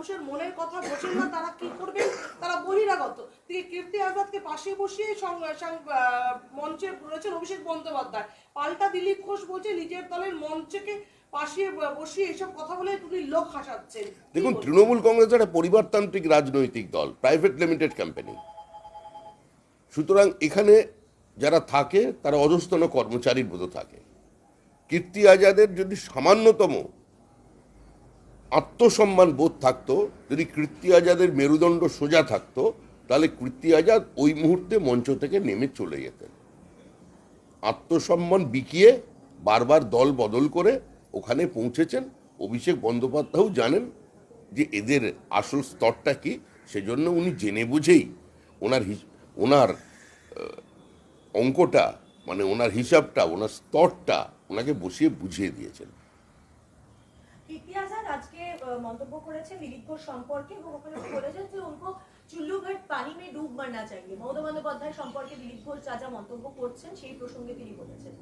মানুষের মনের কথা বোঝেন না, তারা কি করবেন, তারা বহিরাগত। তিনি কীর্তি আজাদকে পাশে বসিয়ে মঞ্চে রয়েছেন অভিষেক বন্দ্যোপাধ্যায়, পাল্টা দিলীপ ঘোষ বলছে নিজের দলের মঞ্চকে পাশে বসিয়ে এসব কথা বলে তিনি লোক হাসাচ্ছেন। দেখুন, তৃণমূল কংগ্রেস একটা পরিবারতান্ত্রিক রাজনৈতিক দল, প্রাইভেট লিমিটেড কোম্পানি। সুতরাং এখানে যারা থাকে তারা অধস্তন কর্মচারীর মতো থাকে। কীর্তি আজাদের যদি সামান্যতম আত্মসম্মান বোধ থাকতো, যদি কীর্তি আজাদের মেরুদণ্ড সোজা থাকতো, তাহলে কীর্তি আজাদ ওই মুহূর্তে মঞ্চ থেকে নেমে চলে যেতেন। আত্মসম্মান বিকিয়ে বারবার দল বদল করে ওখানে পৌঁছেছেন। অভিষেক বন্দ্যোপাধ্যায়ও জানেন যে এদের আসল স্তরটা কি, সেজন্য উনি জেনে বুঝেই ওনার অঙ্কটা, মানে ওনার হিসাবটা, ওনার স্তরটা ওনাকে বসিয়ে বুঝিয়ে দিয়েছেন। কীর্তি আজাদ আজকে মন্তব্য করেছেন দিলীপ ঘোষ সম্পর্কে এবং ওখানে বলেছেন যে উनको চুল্লু ঘাট পানি মে ডুব মারনা চাইয়ে। মমতা বন্দ্যোপাধ্যায় সম্পর্কে দিলীপ ঘোষ যা যা মন্তব্য করছেন সেই প্রসঙ্গে তিনি বলেছেন।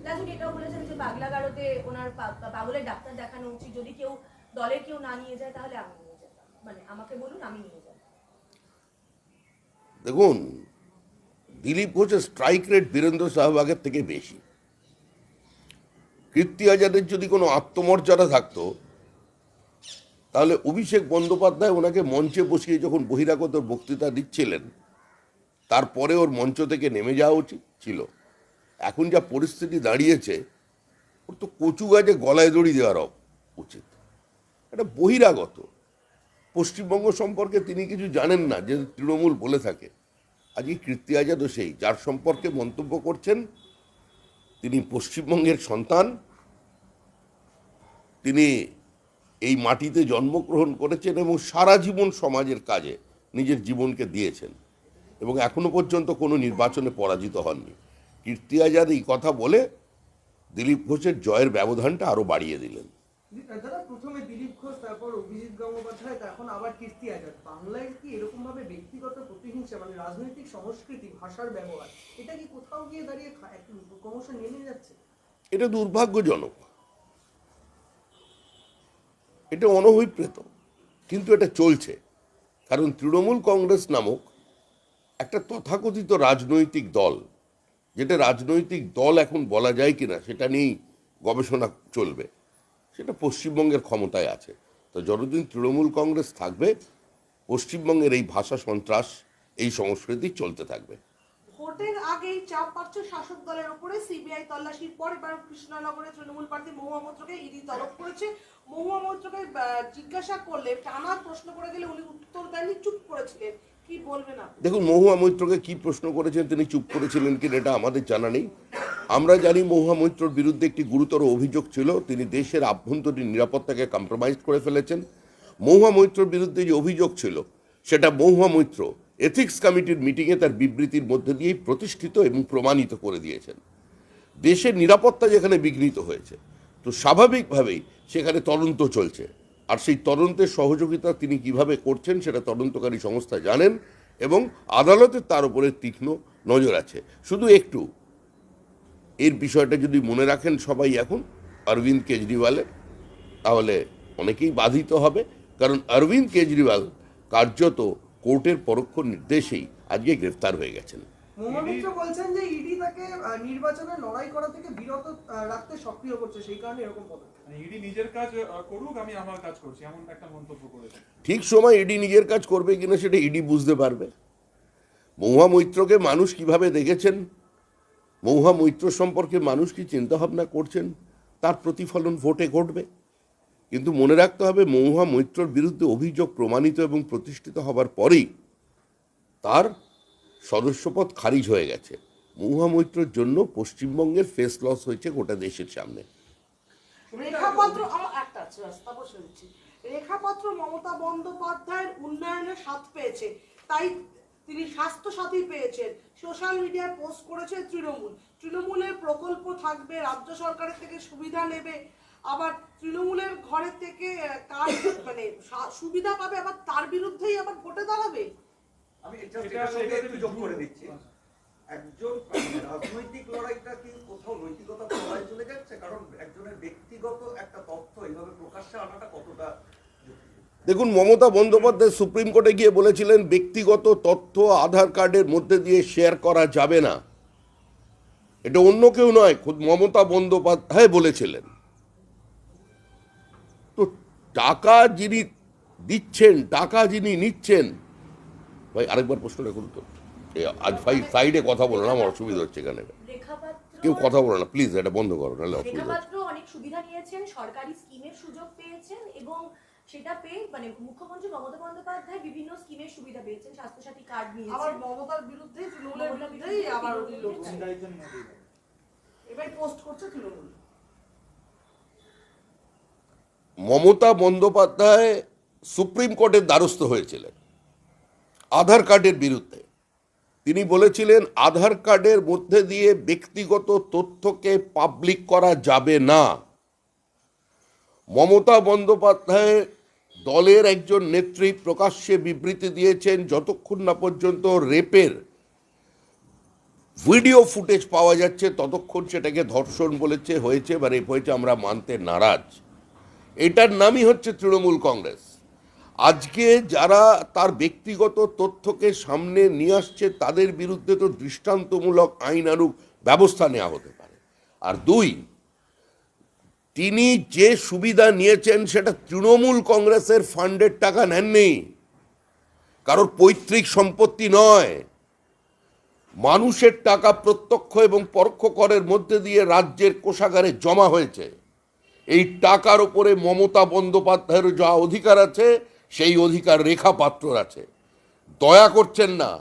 লাজুক এটাও বলেছেন যে পাগলাগারোতে ওনার পাগলের ডাক্তার দেখানো উচিত, যদি কেউ দলের কেউ না নিয়ে যায় তাহলে আমি নিয়ে যেতাম, মানে আমাকে বলুন আমি নিয়ে যাব। দেখুন, দিলীপ ঘোষের স্ট্রাইক রেট বীরেন্দ্র সাহবাগের থেকে বেশি। কীর্তি আজাদের যদি কোনো আত্মমর্যাদা থাকতো, তাহলে অভিষেক বন্দ্যোপাধ্যায় ওনাকে মঞ্চে বসিয়ে যখন বহিরাগত বক্তৃতা দিচ্ছিলেন, তারপরে ওর মঞ্চ থেকে নেমে যাওয়া উচিত ছিল। এখন যা পরিস্থিতি দাঁড়িয়েছে, ওর তো কচু গাছে গলায় দড়ি দেওয়ার উচিত। এটা বহিরাগত। পশ্চিমবঙ্গ সম্পর্কে তিনি কিছু জানেন না, যে তৃণমূল বলে থাকে। আজকে কীর্তি আজাদও সেই, যার সম্পর্কে মন্তব্য করছেন তিনি পশ্চিমবঙ্গের সন্তান, তিনি এই মাটিতে জন্মগ্রহণ করেছেন এবং সারা জীবন সমাজের কাজে নিজের জীবনকে দিয়েছেন এবং এখনো পর্যন্ত কোনো নির্বাচনে পরাজিত হননি। কীর্তি আজাদ এই কথা বলে দিলীপ ঘোষের জয়ের ব্যবধানটা আরো বাড়িয়ে দিলেন। দাদা, প্রথমে দিলীপ ঘোষ, তারপর অভিজিৎ গঙ্গোপাধ্যায়, এখন আবার কীর্তি আজাদ। বাংলায় কি এরকম ভাবে ব্যক্তিগত প্রতিহিংসা, মানে রাজনৈতিক সংস্কৃতি, ভাষার ব্যবহার, এটা কি কোথাও গিয়ে দাঁড়িয়ে ক্রমশ নেমে যাচ্ছে? এটা দুর্ভাগ্যজনক, এটা অনভিপ্রেত, কিন্তু এটা চলছে। কারণ তৃণমূল কংগ্রেস নামক একটা তথাকথিত রাজনৈতিক দল, যেটা রাজনৈতিক দল এখন বলা যায় কিনা সেটা নিয়েই গবেষণা চলবে, সেটা পশ্চিমবঙ্গের ক্ষমতায় আছে। তো যতদিন তৃণমূল কংগ্রেস থাকবে, পশ্চিমবঙ্গের এই ভাষা সন্ত্রাস, এই সংস্কৃতি চলতে থাকবে। ভোটের আগেই চাপ পাচ্ছে শাসক দলের উপরে। সিবিআই তল্লাশির পর এবার কৃষ্ণনগরে তৃণমূল প্রার্থী মহুয়া মৈত্রকে ইডি তলব করেছে। মহুয়া মৈত্রকে জিজ্ঞাসা করলে, টানা প্রশ্ন করে গেলে উনি উত্তর দেননি, চুপ করেছিলেন। কি বলবেন আপনি? দেখুন, মহুয়া মৈত্রকে কি প্রশ্ন করেছেন, তিনি চুপ করেছিলেন কিনা এটা আমাদের জানা নেই। আমরা জানি মহুয়া মৈত্রর বিরুদ্ধে একটি গুরুতর অভিযোগ ছিল, তিনি দেশের আভ্যন্তরীণ নিরাপত্তাকে কম্প্রোমাইজ করে ফেলেছেন। মহুয়া মৈত্রর বিরুদ্ধে যে অভিযোগ ছিল, সেটা মহুয়া মৈত্র এথিক্স কমিটির মিটিংয়ে তার বিবৃতির মধ্যে দিয়েই প্রতিষ্ঠিত এবং প্রমাণিত করে দিয়েছেন। দেশের নিরাপত্তা যেখানে বিঘ্নিত হয়েছে, তো স্বাভাবিকভাবেই সেখানে তদন্ত চলছে, আর সেই তদন্তের সহযোগিতা তিনি কিভাবে করছেন সেটা তদন্তকারী সংস্থা জানেন এবং আদালতের তার উপরে তীক্ষ্ণ নজর আছে। শুধু একটু এর বিষয়টা যদি মনে রাখেন সবাই এখন অরবিন্দ কেজরিওয়ালের, তাহলে অনেকেই বাধিত হবে। কারণ অরবিন্দ কেজরিওয়াল কার্যত কোর্টের পরোক্ষ নির্দেশেই আজকে গ্রেফতার হয়ে গেছেন। মহুয়া মৈত্র বলছেন যে ইডি তাকে নির্বাচনে লড়াই করা থেকে বিরত রাখতে সক্রিয় করছে, সেই কারণে এরকম পদক্ষেপ। ইডি নিজের কাজ করুক, আমি আমার কাজ করছি, এমন একটা মন্তব্য করেছেন। ঠিক সময় ইডি নিজের কাজ করবে কিনা সেটা ইডি বুঝতে পারবে। মহুয়া মৈত্রকে মানুষ কিভাবে দেখেছেন, মহুয়া মৈত্র সম্পর্কে মানুষ কি চিন্তাভাবনা করছেন, তার প্রতিফলন ভোটে ঘটবে। কিন্তু মনে রাখতে হবে, মহুয়া মৈত্রর বিরুদ্ধে অভিযোগ প্রমাণিত এবং প্রতিষ্ঠিত হবার পরেই তার সদস্যপদ খারিজ হয়ে গেছে। মহুয়া মৈত্রর জন্য পশ্চিমবঙ্গের ফেস লস হয়েছে গোটা দেশের সামনে। রেখাপত্র আমার একটা আছে, তারপর শুনছি। রেখাপত্র মমতা বন্দ্যোপাধ্যায়ের উন্নয়নের স্বাদ পেয়েছে, তাই তিনি স্বাস্থ্য সাথী পেয়েছেন। সোশ্যাল মিডিয়ায় পোস্ট করেছে তৃণমূলের প্রকল্প থাকবে, রাজ্য সরকারের থেকে সুবিধা নেবে, আবার তৃণমূলের ঘরের থেকে কাজ মানে সুবিধা পাবে, আবার তার বিরুদ্ধেই আবার ভোটে দাঁড়াবে। আমি এটার সঙ্গে একটু যোগ করে দিচ্ছি। একজন রাজনৈতিক লড়াইটা কি কোথাও নৈতিকতা লড়াই চলে যাচ্ছে? কারণ একজনের ব্যক্তিগত একটা তথ্য এইভাবে প্রকাশ্যে আনাটা কতটা দেখুন, মমতা বন্দ্যোপাধ্যায় সুপ্রিম কোর্টে গিয়ে বলেছিলেন ব্যক্তিগত তথ্য আধার কার্ডের মধ্যে দিয়ে শেয়ার করা যাবে না। এটা অন্য কেউ নয়, খুদ মমতা বন্দ্যোপাধ্যায় বলেছিলেন। তো টাকা যিনি দিচ্ছেন, টাকা যিনি নিচ্ছেন, ভাই আরেকবার প্রশ্নটা করুন তো। আজ ভাই সাইডে কথা বলো না, আমার অসুবিধা হচ্ছে এখানে। কেউ কথা বলো না প্লিজ, এটা বন্ধ করো, নাহলে অসুবিধা হচ্ছে। রেখাপাত্র অনেক সুবিধা নিয়েছেন, সরকারি স্কিমের সুযোগ পেয়েছেন এবং সেটা পেয়ে মানে মুখ্যমন্ত্রী মমতা বন্দ্যোপাধ্যায় বিভিন্ন স্কিমের সুবিধা পেয়েছেন, স্বাস্থ্যসাথী কার্ড আবার নিয়েছেন। মমতার বিরুদ্ধে, তৃণমূলের বিরুদ্ধেই আবার উনি লড়ছেন। এবার পোস্ট করছে তৃণমূল। মমতা বন্দ্যোপাধ্যায় সুপ্রিম কোর্টের দ্বারস্থ হয়েছিলেন আধার কার্ডের বিরুদ্ধে। তিনি বলেছিলেন আধার কার্ডের মধ্যে দিয়ে ব্যক্তিগত তথ্যকে পাবলিক করা যাবে না। মমতা বন্দ্যোপাধ্যায় দলের একজন নেত্রী প্রকাশ্যে বিবৃতি দিয়েছেন, যতক্ষণ না পর্যন্ত রেপের ভিডিও ফুটেজ পাওয়া যাচ্ছে ততক্ষণ সেটাকে ধর্ষণ বলেছে, হয়েছে বা রেপ হয়েছে আমরা মানতে নারাজ। এটার নামই হচ্ছে তৃণমূল কংগ্রেস। আজকে যারা তার ব্যক্তিগত তথ্যকে সামনে নিয়ে আসছে তাদের বিরুদ্ধে তো দৃষ্টান্তমূলক আইনানুগ ব্যবস্থা নেওয়া হতে পারে। আর দুই, তিনি যে সুবিধা নিয়েছেন সেটা তৃণমূল কংগ্রেসের ফান্ডের টাকা নেননি, কারোর পৈতৃক সম্পত্তি নয়, মানুষের টাকা প্রত্যক্ষ এবং পরোক্ষ করের মধ্যে দিয়ে রাজ্যের কোষাগারে জমা হয়েছে। এই টাকার উপরে মমতা বন্দ্যোপাধ্যায়ের যা অধিকার আছে সেই অধিকার রেখা পাত্রর আছে। দয়া করছেন না,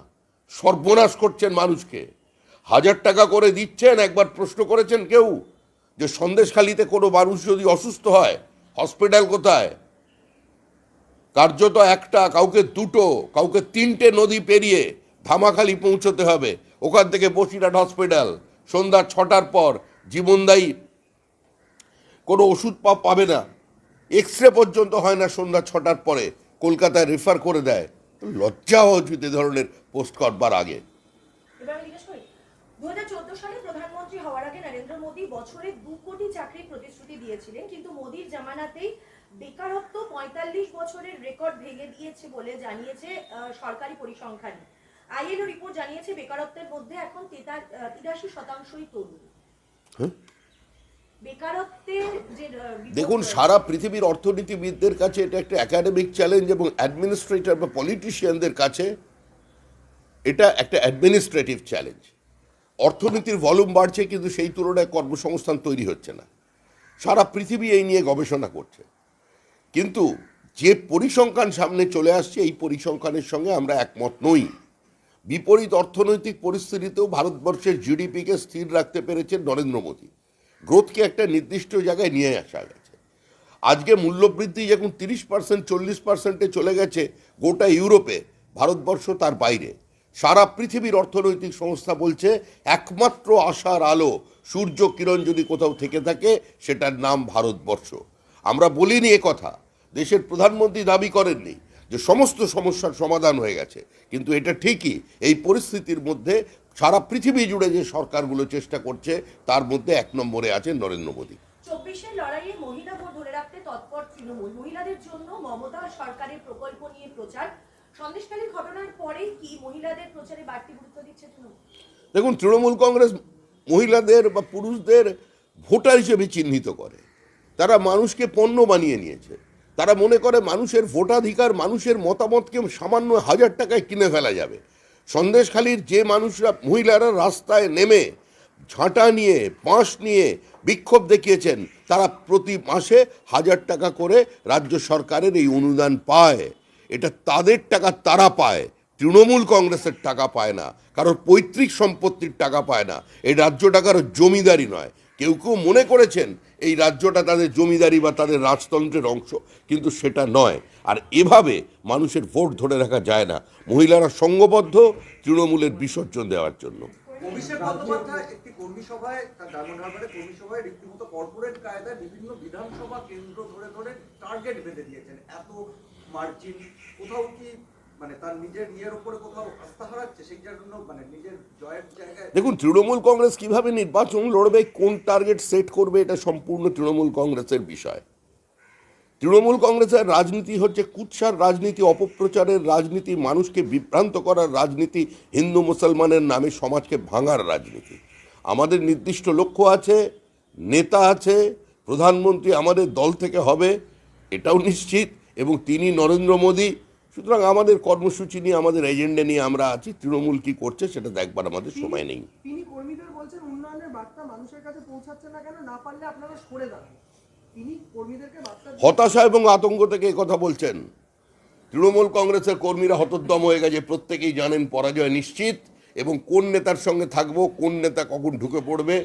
সর্বনাশ করছেন মানুষকে। 1000 টাকা করে দিচ্ছেন। একবার প্রশ্ন করেছেন কেউ যে সন্দেশখালিতে কোনো মানুষ যদি অসুস্থ হয় হসপিটাল কোথায়? কার্যত একটা, কাউকে 2টো, কাউকে 3টে নদী পেরিয়ে ধামাখালি পৌঁছতে হবে, ওখান থেকে বসিরহাট হসপিটাল। সন্ধ্যা 6টার পর জীবনদায়ী কোনো ওষুধ পাবে না, এক্স রে পর্যন্ত হয় না সন্ধ্যা 6টার পরে, কলকাতায় রেফার করে দেয়। লজ্জা হওয়া উচিত এ ধরনের পোস্ট করবার আগে। এবার আমি জিজ্ঞেস করি, 2014 সালে প্রধানমন্ত্রী হওয়ার আগে নরেন্দ্র মোদী বছরে 2 কোটি চাকরির প্রতিশ্রুতি দিয়েছিলেন, কিন্তু মোদীর জামানাতেই বেকারত্ব 45 বছরের রেকর্ড ভেঙে দিয়েছে বলে জানিয়েছে সরকারি পরিসংখ্যান। আইএলও রিপোর্ট জানিয়েছে বেকারত্বের মধ্যে এখন 83%ই তরুণ। বেকারত্বের যে দেখুন, সারা পৃথিবীর অর্থনীতিবিদদের কাছে এটা একটা একাডেমিক চ্যালেঞ্জ এবং অ্যাডমিনিস্ট্রেটর বা পলিটিশিয়ানদের কাছে এটা একটা অ্যাডমিনিস্ট্রেটিভ চ্যালেঞ্জ। অর্থনীতির ভলিউম বাড়ছে কিন্তু সেই তুলনায় কর্মসংস্থান তৈরি হচ্ছে না। সারা পৃথিবী এই নিয়ে গবেষণা করছে, কিন্তু যে পরিসংখ্যান সামনে চলে আসছে এই পরিসংখ্যানের সঙ্গে আমরা একমত নই। বিপরীত অর্থনৈতিক পরিস্থিতিতেও ভারতবর্ষের জিডিপিকে স্থির রাখতে পেরেছেন নরেন্দ্র মোদী। গ্রোথকে একটা নির্দিষ্ট জায়গায় নিয়ে আসা গেছে। আজকে মূল্যবৃদ্ধি যখন 30%, 40%-এ চলে গেছে গোটা ইউরোপে, ভারতবর্ষ তার বাইরে। সারা পৃথিবীর অর্থনৈতিক সংস্থা বলছে একমাত্র আশার আলো, সূর্য কিরণ যদি কোথাও থেকে থাকে সেটার নাম ভারতবর্ষ। আমরা বলিনি এ কথা, দেশের প্রধানমন্ত্রী দাবি করেননি যে সমস্ত সমস্যার সমাধান হয়ে গেছে, কিন্তু এটা ঠিকই এই পরিস্থিতির মধ্যে সারা পৃথিবী জুড়ে যে সরকারগুলো চেষ্টা করছে তার মধ্যে 1 নম্বরে আছেন নরেন্দ্র মোদী। 24-এর লড়াইয়ে মহিলা ভোট ধরে রাখতে তৎপর তৃণমূল। মহিলাদের জন্য মমতা সরকারের প্রকল্প নিয়ে প্রচার। সন্দেশখালীর ঘটনার পরে কি মহিলাদের প্রচারে বাড়তি গুরুত্ব দিচ্ছে তৃণমূল? দেখুন, তৃণমূল কংগ্রেস মহিলাদের বা পুরুষদের ভোটার হিসেবে চিহ্নিত করে। তারা মানুষকে পণ্য বানিয়ে নিয়েছে। তারা মনে করে মানুষের ভোটাধিকার, মানুষের মতামতকে সামান্য 1000 টাকায় কিনে ফেলা যাবে। সন্দেশখালীর যে মানুষরা, মহিলারা রাস্তায় নেমে ঝাঁটা নিয়ে, বাঁশ নিয়ে বিক্ষোভ দেখিয়েছেন, তারা প্রতি মাসে 1000 টাকা করে রাজ্য সরকারের এই অনুদান পায়। এটা তাদের টাকা তারা পায়, তৃণমূল কংগ্রেসের টাকা পায় না, কারোর পৈতৃক সম্পত্তির টাকা পায় না। এই রাজ্যটা কারোর জমিদারি নয়। কেউ কেউ মনে করেছেন এই রাজ্যটা তাদের জমিদারি বা তাদের রাজতন্ত্রের অংশ, কিন্তু সেটা নয়। আর এভাবে মানুষের ভোট ধরে রাখা যায় না। মহিলারা সঙ্গবদ্ধ তৃণমূলের বিসর্জন দেওয়ার জন্য। অভিষেক বন্দ্যোপাধ্যায় একটি কর্মী সভায়, তার ডায়মন্ড হারবারে কর্মী সভায় রীতিমতো কর্পোরেট কায়দায় বিভিন্ন বিধানসভা কেন্দ্র ধরে ধরে টার্গেট বেঁধে দিয়েছেন। এত মার্জিন, কোথাও কি মানে তার নিজের ইয়ের উপরে কোথাও আস্থা হারাচ্ছে, সেই জন্য মানে নিজের জয়ের জায়গায়? দেখুন, তৃণমূল কংগ্রেস কিভাবে নির্বাচন লড়বে, কোন টার্গেট সেট করবে, এটা সম্পূর্ণ তৃণমূল কংগ্রেসের বিষয়। তৃণমূল কংগ্রেসের রাজনীতি হচ্ছে কুৎসার রাজনীতি, অপপ্রচারের রাজনীতি, মানুষকে বিভ্রান্ত করার রাজনীতি, হিন্দু মুসলমানের নামে সমাজকে ভাঙার রাজনীতি। আমাদের নির্দিষ্ট লক্ষ্য আছে, নেতা আছে, প্রধানমন্ত্রী আমাদের দল থেকে হবে এটাও নিশ্চিত, এবং তিনি নরেন্দ্র মোদী। সুতরাং আমাদের কর্মসূচি নিয়ে, আমাদের এজেন্ডা নিয়ে আমরা আছি। তৃণমূল কি করছে সেটা দেখবার আমাদের সময় নেই। তিনি কর্মীদের বলছেন উন্নয়নের বার্তা মানুষের কাছে পৌঁছাচ্ছে না কেন, না পারলে আপনারা সরে দাঁড়ান। তিনি কর্মীদেরকে বার্তা হতাশা এবং আতঙ্ক থেকে কথা বলছেন। তৃণমূল কংগ্রেসের কর্মীরা হতোদ্যম হয়ে গেছে, প্রত্যেকেই জানেন পরাজয় নিশ্চিত, এবং কোন নেতার সঙ্গে থাকবো, কোন নেতা কখন ঢুকে পড়বে,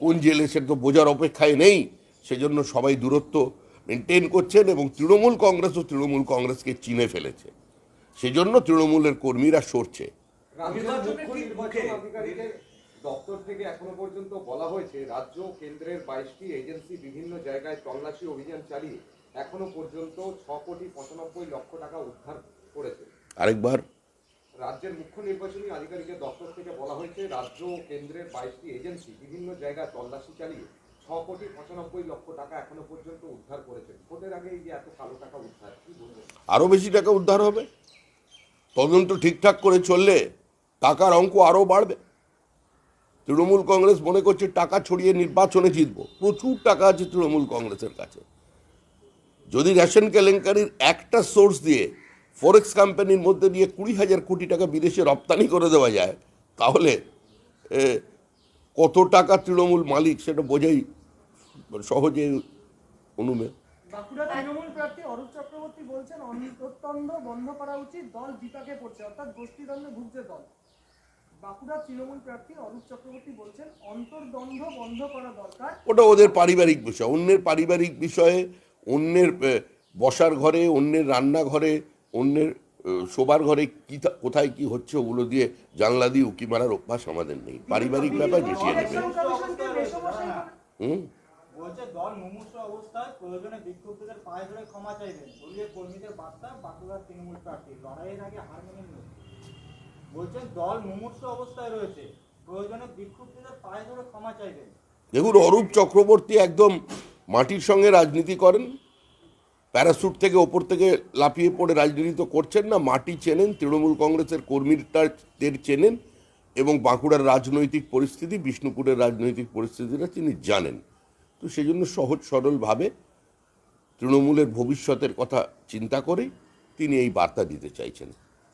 কোন জেলে, সেটা তো বোঝার অপেক্ষায় নেই। সেজন্য সবাই দূরত্ব মেনটেন করছেন, এবং তৃণমূল কংগ্রেসকে চিনে ফেলেছে। সেজন্য তৃণমূলের কর্মীরা সরছে। নির্বাচনের ঠিক মুখে আধিকারিকের দপ্তর থেকে এখনো পর্যন্ত বলা হয়েছে রাজ্য ও কেন্দ্রের 22টি এজেন্সি বিভিন্ন জায়গায় তল্লাশি অভিযান চালিয়ে এখনো পর্যন্ত 6,95,00,000 টাকা উদ্ধার করেছে। আরেকবার, রাজ্যের মুখ্য নির্বাচনী আধিকারিকের দপ্তর থেকে বলা হয়েছে রাজ্য ও কেন্দ্রের 22টি এজেন্সি বিভিন্ন জায়গায় তল্লাশি চালিয়ে 6,95,00,000 টাকা এখনো পর্যন্ত উদ্ধার করেছে। ভোটের আগে এই যে এত কালো টাকা উদ্ধার, কি বলবেন? আরো বেশি টাকা উদ্ধার হবে। তদন্ত ঠিকঠাক করে চললে টাকার অঙ্ক আরো বাড়বে। তৃণমূল কংগ্রেস মনে করছে টাকা ছড়িয়ে নির্বাচনে জিতবো। প্রচুর টাকা আছে তৃণমূল কংগ্রেসের কাছে। যদি রেশন কেলেঙ্কারির একটা সোর্স দিয়ে ফরেক্স কোম্পানির মধ্যে দিয়ে 20,000 কোটি টাকা বিদেশে রপ্তানি করে দেওয়া যায়, তাহলে কত টাকা তৃণমূল মালিক সেটা বোঝাই সহজে অনুমেয়। বাঁকুড়া তৃণমূল প্রার্থী অরূপ চক্রবর্তী বলছেন অন্তর্দ্বন্দ্ব বন্ধ করা উচিত, দল বিপাকে পড়ছে, অর্থাৎ গোষ্ঠীদ্বন্দ্বে ভুগছে দল। বাঁকুড়া তৃণমূল প্রার্থী অরূপ চক্রবর্তী বলছেন অন্তর্দ্বন্দ্ব বন্ধ করা দরকার। ওটা ওদের পারিবারিক বিষয়, অন্যের পারিবারিক বিষয়ে, অন্যের বসার ঘরে, অন্যের রান্নাঘরে, অন্যের শোবার ঘরে কি কোথায় কি হচ্ছে ওগুলো দিয়ে জানলা দিয়ে উকি মারার অভ্যাস আমাদের নেই। পারিবারিক ব্যাপার মিশিয়ে নেবে। বলছে দল মুমূর্ষ অবস্থায় প্রয়োজনে বিক্ষুব্ধদের পায়ে ধরে ক্ষমা চাইবেন। দলীয় কর্মীদের বার্তা বাঁকুড়ার তৃণমূল প্রার্থী লড়াইয়ের আগে হার মেনে নিন। বলছেন দল মুমূর্ষ অবস্থায় রয়েছে, প্রয়োজনে বিক্ষুব্ধদের পায়ে ধরে ক্ষমা চাইবেন। দেখুন, অরূপ চক্রবর্তী একদম মাটির সঙ্গে রাজনীতি করেন। প্যারাসুট থেকে ওপর থেকে লাফিয়ে পড়ে রাজনীতি তো করছেন না, মাটি চেনেন, তৃণমূল কংগ্রেসের কর্মীদের চেনেন, এবং বাঁকুড়ার রাজনৈতিক পরিস্থিতি, বিষ্ণুপুরের রাজনৈতিক পরিস্থিতিটা তিনি জানেন। তো সেই জন্য সহজ সরলভাবে তৃণমূলের ভবিষ্যতের কথা চিন্তা করেই তিনি এই বার্তা দিতে চাইছেন।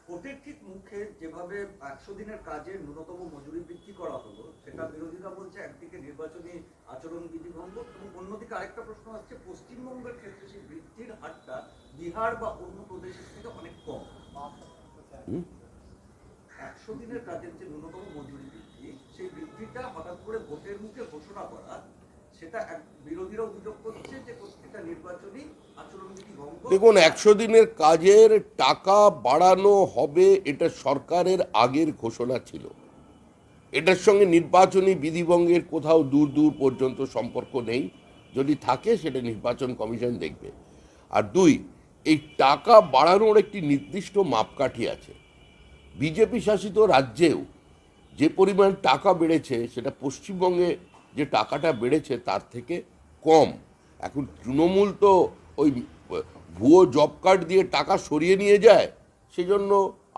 ভোটের ঠিক মুখে যেভাবে 100 দিনের কাজের ন্যূনতম মজুরি বৃদ্ধি করা হলো, সেটা বিরোধীরা বলছে একদিকে নির্বাচনী আচরণবিধি ভঙ্গ, এবং অন্যদিকে আরেকটা প্রশ্ন আসছে পশ্চিমবঙ্গের ক্ষেত্রে সেই বৃদ্ধির হারটা বিহার বা অন্য প্রদেশের থেকে অনেক কম। 100 দিনের কাজের যে ন্যূনতম মজুরি বৃদ্ধি, সেই বৃদ্ধিটা হঠাৎ করে ভোটের মুখে ঘোষণা করা, সেটা বিরোধীরা অভিযোগ করছে যে এটা নির্বাচনী আচরণবিধি ভঙ্গ। দেখুন, 100 দিনের কাজের টাকা বাড়ানো হবে, এটা সরকারের আগের ঘোষণা ছিল। এটার সঙ্গে নির্বাচনী বিধিভঙ্গের কোথাও দূর দূর পর্যন্ত সম্পর্ক নেই। যদি থাকে সেটা নির্বাচন কমিশন দেখবে। আর দুই, এই টাকা বাড়ানোর একটি নির্দিষ্ট মাপকাঠি আছে। বিজেপি শাসিত রাজ্যেও যে পরিমাণ টাকা বেড়েছে, সেটা পশ্চিমবঙ্গে যে টাকাটা বেড়েছে তার থেকে কম। এখন তৃণমূল তো ওই ভুয়ো জব কার্ড দিয়ে টাকা সরিয়ে নিয়ে যায়, সেজন্য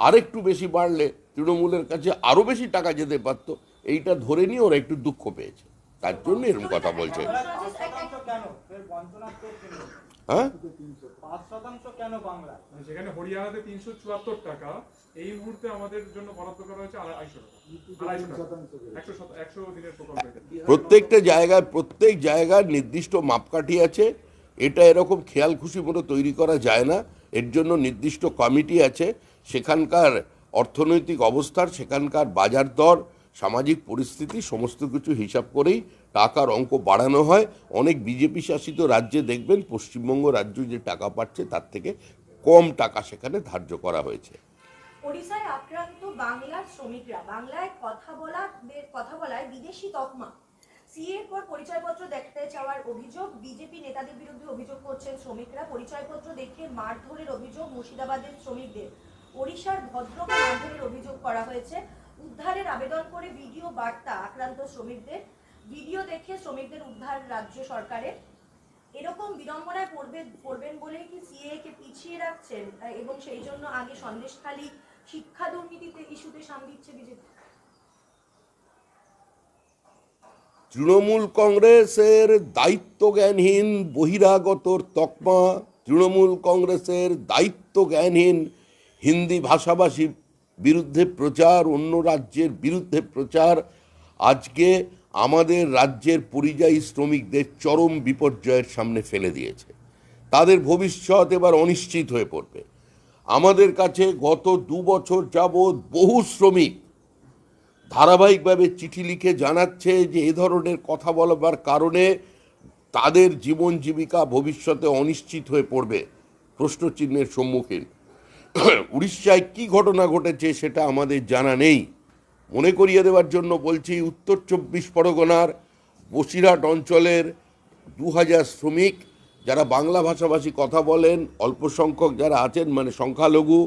আরেকটু বেশি বাড়লে তৃণমূলের কাছে আরও বেশি টাকা যেতে পারতো। এইটা ধরে নিয়ে ওরা একটু দুঃখ পেয়েছে, তার জন্য এরকম কথা বলছে। 5% কেন ফের বঞ্চনা করছেন? হ্যাঁ, 5% কেন বাংলা? সেখানে হরিয়ানাতে 374 টাকা, এই মুহূর্তে আমাদের জন্য বরাদ্দ করা হয়েছে 250 টাকা। 100 দিনের প্রকল্পে প্রত্যেক জায়গার নির্দিষ্ট মাপকাঠি আছে। এটা এরকম খেয়াল খুশি মতো তৈরি করা যায় না। এর জন্য নির্দিষ্ট কমিটি আছে। সেখানকার অর্থনৈতিক অবস্থার, সেখানকার বাজার দর, সামাজিক পরিস্থিতি সমস্ত কিছু হিসাব করেই টাকার অঙ্ক বাড়ানো হয়। অনেক বিজেপি শাসিত রাজ্যে দেখবেন পশ্চিমবঙ্গ রাজ্য যে টাকা পাচ্ছে তার থেকে কম টাকা সেখানে ধার্য করা হয়েছে। ওড়িশায় আক্রান্ত বাংলার শ্রমিকরা বাংলায় কথা বলায় বিদেশি তকমা, সিএর পর পরিচয়পত্র দেখতে চাওয়ার অভিযোগ। বিজেপি নেতাদের বিরুদ্ধে অভিযোগ করছেন শ্রমিকরা। পরিচয়পত্র দেখে মারধরের অভিযোগ মুর্শিদাবাদের শ্রমিকদের। ওড়িশার ভদ্রকে মারধরের অভিযোগ করা হয়েছে। উদ্ধারের আবেদন করে ভিডিও বার্তা আক্রান্ত শ্রমিকদের। ভিডিও দেখে শ্রমিকদের উদ্ধার রাজ্য সরকারের। এরকম বিড়ম্বনায় পড়বেন বলেই কি সিএ কে পিছিয়ে রাখছেন এবং সেই জন্য আগে সন্দেশখালী শিক্ষা দুর্নীতিতে ইস্যুতে সামনে দিচ্ছে বিজেপি? তৃণমূল কংগ্রেসের দায়িত্বজ্ঞানহীন বহিরাগতর তকমা, তৃণমূল কংগ্রেসের দায়িত্বজ্ঞানহীন হিন্দি ভাষাভাষী বিরুদ্ধে প্রচার, অন্য রাজ্যের বিরুদ্ধে প্রচার আজকে আমাদের রাজ্যের পরিযায়ী শ্রমিকদের চরম বিপর্যয়ের সামনে ফেলে দিয়েছে। তাদের ভবিষ্যৎ এবার অনিশ্চিত হয়ে পড়বে। আমাদের কাছে গত 2 বছর যাবৎ বহু শ্রমিক ধারাবাহিকভাবে চিঠি লিখে জানাচ্ছে যে এ ধরনের কথা বলবার কারণে তাদের জীবন জীবিকা ভবিষ্যতে অনিশ্চিত হয়ে পড়বে, প্রশ্নচিহ্নের সম্মুখীন। উড়িষ্যায় কি ঘটনা ঘটেছে সেটা আমাদের জানা নেই। মনে করিয়ে দেওয়ার জন্য বলছি, উত্তর 24 পরগনার বসিরহাট অঞ্চলের 2000 শ্রমিক যারা বাংলা ভাষাভাষী কথা বলেন, অল্প সংখ্যক যারা আছেন মানে সংখ্যালঘু,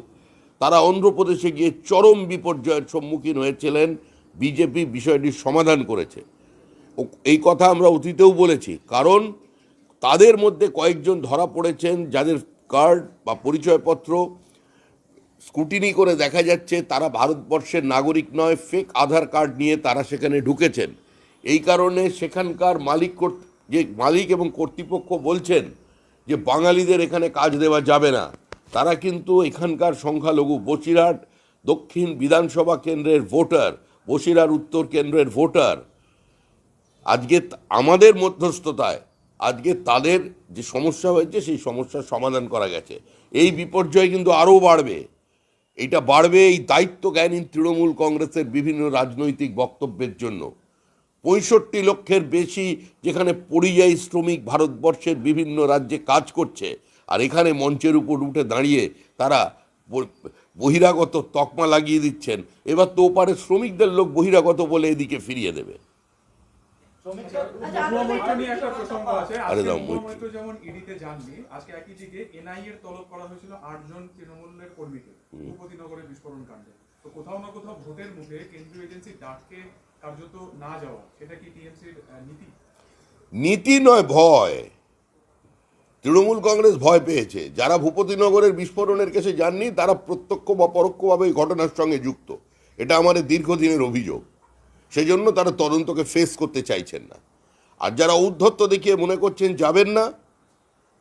তারা অন্ধ্রপ্রদেশে গিয়ে চরম বিপর্যয়ের সম্মুখীন হয়েছিলেন। বিজেপি বিষয়টির সমাধান করেছে। এই কথা আমরা অতীতেও বলেছি, কারণ তাদের মধ্যে কয়েকজন ধরা পড়েছেন যাদের কার্ড বা পরিচয়পত্র স্ক্রুটিনি করে দেখা যাচ্ছে তারা ভারতবর্ষের নাগরিক নয়, ফেক আধার কার্ড নিয়ে তারা সেখানে ঢুকেছেন। এই কারণে সেখানকার মালিক এবং কর্তৃপক্ষ বলছেন যে বাঙালিদের এখানে কাজ দেওয়া যাবে না। তারা কিন্তু এখানকার সংখ্যালঘু বসিরহাট দক্ষিণ বিধানসভা কেন্দ্রের ভোটার, বসিরহাট উত্তর কেন্দ্রের ভোটার। আজকে আমাদের মধ্যস্থতায় আজকে তাদের যে সমস্যা হয়েছে সেই সমস্যার সমাধান করা গেছে। এই বিপর্যয় কিন্তু আরও বাড়বে। এটা বাড়বে এই দায়িত্বজ্ঞানহীন তৃণমূল কংগ্রেসের বিভিন্ন রাজনৈতিক বক্তব্যের জন্য। 65 লক্ষের বেশি যেখানে পরিযায়ী শ্রমিক ভারতবর্ষের বিভিন্ন রাজ্যে কাজ করছে, আর এখানে মঞ্চের উপর উঠে দাঁড়িয়ে তারা বহিরাগত তকমা লাগিয়ে দিচ্ছেন। এবার তো ওপারে শ্রমিকদের লোক বহিরাগত বলে এদিকে ফিরিয়ে দেবে। একটা প্রসঙ্গ আছে। আরে আজকে দাও, মহুয়া মৈত্র যেমন ইডিতে যাননি, আজকে একই দিকে এনআই এর তলব করা হয়েছিল 8 জন তৃণমূলের কর্মীকে ভূপতিনগরের বিস্ফোরণ কাণ্ডে। তো কোথাও না কোথাও ভোটের মুখে কেন্দ্রীয় এজেন্সি ডাককে কার্যত না যাওয়া, সেটা কি টিএমসির নীতি? নীতি নয়, ভয়। তৃণমূল কংগ্রেস ভয় পেয়েছে। যারা ভূপতিনগরের বিস্ফোরণের কেসে যাননি তারা প্রত্যক্ষ বা পরোক্ষভাবে এই ঘটনার সঙ্গে যুক্ত। এটা আমাদের দীর্ঘদিনের অভিযোগ। সেজন্য তারা তদন্তকে ফেস করতে চাইছেন না। আর যারা ঔদ্ধত্য দেখিয়ে মনে করছেন যাবেন না,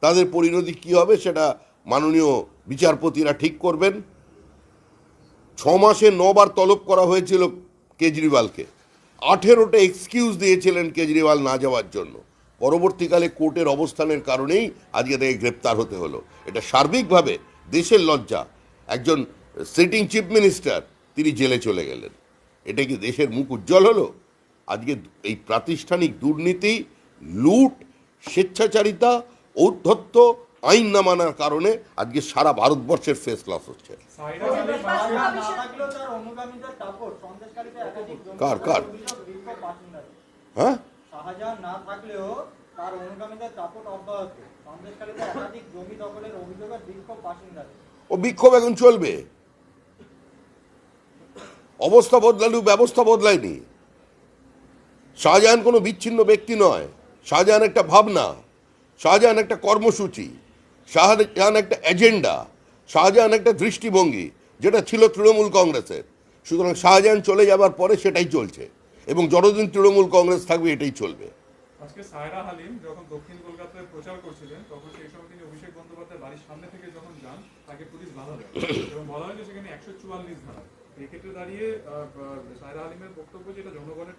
তাদের পরিণতি কী হবে সেটা মাননীয় বিচারপতিরা ঠিক করবেন। 6 মাসে 9 বার তলব করা হয়েছিল কেজরিওয়ালকে। 18টা এক্সকিউজ দিয়েছিলেন কেজরিওয়াল না যাওয়ার জন্য। পরবর্তীকালে কোর্টের অবস্থানের কারণেই আজকে তাকে গ্রেপ্তার হতে হলো। এটা সার্বিকভাবে দেশের লজ্জা। একজন সিটিং চিফ মিনিস্টার তিনি জেলে চলে গেলেন। এটা কি দেশের মুখ উজ্জ্বল হলো? আজকে এই প্রাতিষ্ঠানিক দুর্নীতি, লুট, স্বেচ্ছাচারিতা, ঔদ্ধত্য, আইন না মানার কারণে আজকে সারা ভারতবর্ষের ফেস লস হচ্ছে। কার কার হ্যাঁ শাহজাহান না থাকলেও তার অনুগামীদের দাপট অব্যাহত। সন্দেশখালীতে একাধিক জমি দখলের অভিযোগে বিক্ষোভ বাসিন্দাদের। ও বিক্ষোভ এখন চলবে। অবস্থা বদলালেও ব্যবস্থা বদলায়নি। শাহজাহান কোনো বিচ্ছিন্ন ব্যক্তি নয়। শাহজাহান একটা ভাবনা, শাহজাহান একটা কর্মসূচি, শাহজাহান একটা এজেন্ডা, শাহজাহান একটা দৃষ্টিভঙ্গি যেটা ছিল তৃণমূল কংগ্রেসের। সুতরাং শাহজাহান চলে যাবার পরে সেটাই চলছে এবং যতদিন তৃণমূল কংগ্রেস থাকবে এটাই চলবে। আজকে সায়রা হালিম যখন দক্ষিণ কলকাতায় প্রচার করছিলেন তখন সেই সময় তিনি অভিষেক বন্দ্যোপাধ্যায়ের বাড়ির সামনে থেকে যখন যান তাকে পুলিশ বাধা দেয় এবং বলা হয় যে সেখানে 144 ধারা। এক্ষেত্রে দাঁড়িয়ে সায়রা হালিমের বক্তব্য যে এটা জনগণের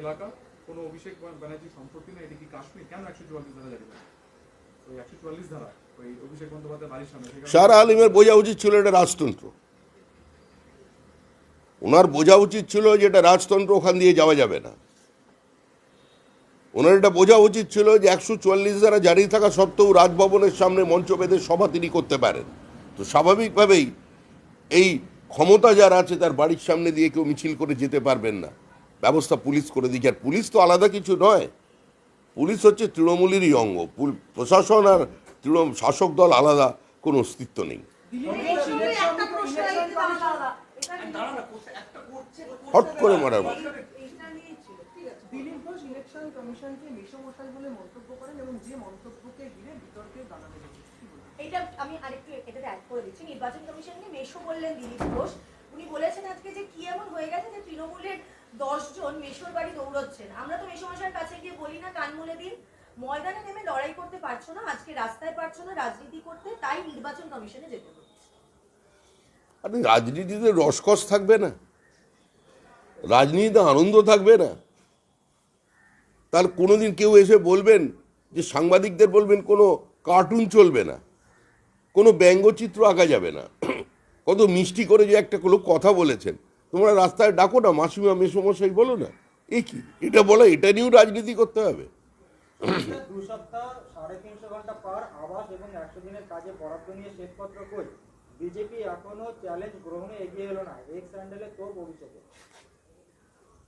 এলাকা, কোনো অভিষেক ব্যানার্জির সম্পত্তি না, এটি কি কাশ্মীর, কেন 144 ধারা জারি করে? ওই 144 ধারা ওই অভিষেক বন্দ্যোপাধ্যায়ের বাড়ির সামনে। সায়রা হালিমের বোঝা উচিত ছিল এটা রাজতন্ত্র। ওনার বোঝা উচিত ছিল যে এটা রাজতন্ত্র, ওখান দিয়ে যাওয়া যাবে না। ওনার এটা বোঝা উচিত ছিল যে 144 ধারা জারি থাকা সত্ত্বেও রাজভবনের সামনে মঞ্চ বেঁধে সভা তিনি করতে পারেন। তো স্বাভাবিকভাবেই এই ক্ষমতা যার আছে তার বাড়ির সামনে দিয়ে কেউ মিছিল করে যেতে পারবেন না। ব্যবস্থা পুলিশ করে দিচ্ছে। আর পুলিশ তো আলাদা কিছু নয়, পুলিশ হচ্ছে তৃণমূলেরই অঙ্গ। প্রশাসন আর শাসক দল আলাদা কোনো অস্তিত্ব নেই। হট করে মারার দিলীপ ঘোষ ইলেকশন কমিশনকে মেষমশাই বলে মন্তব্য করেন এবং যে মন্তব্যকে ঘিরে বিতর্কের দানা বেঁধেছে। কি বলবেন? এটা আমি আরেকটু এটাতে অ্যাড করে দিচ্ছি। নির্বাচন কমিশনকে মেশো বললেন দিলীপ ঘোষ। উনি বলেছেন আজকে যে কি এমন হয়ে গেছে যে তৃণমূলের 10 জন মেশোর বাড়ি দৌড়চ্ছেন। আমরা তো মেশোমশাইয়ের কাছে গিয়ে বলি না কান মুলে দিন, ময়দানে নেমে লড়াই করতে পারছো না, আজকে রাস্তায় পারছো না রাজনীতি করতে, তাই নির্বাচন কমিশনে যেতে হচ্ছে। আরে রাজনীতিতে রসকস থাকবে না, রাজনীতিতে আনন্দ থাকবে না। তার কোনোদিন কেউ এসে বলবেন যে সাংবাদিকদের বলবেন কোনো কার্টুন চলবে না, কোনো ব্যঙ্গচিত্র আঁকা যাবে না, কত মিষ্টি করে যে একটা লোক কথা বলেছেন, তোমরা রাস্তায় ডাকো না মাসিমা মেসমশাই বলো না, এ কি এটা বলা, এটা নিয়েও রাজনীতি করতে হবে? 2 সপ্তাহ 350 ঘন্টা পার, আবাস এবং 100 দিনের কাজে বরাদ্দ নিয়ে শ্বেতপত্র কই? বিজেপি এখনো চ্যালেঞ্জ গ্রহণে এগিয়ে এলো না, এক্স হ্যান্ডেলে তোপ অভিষেকে।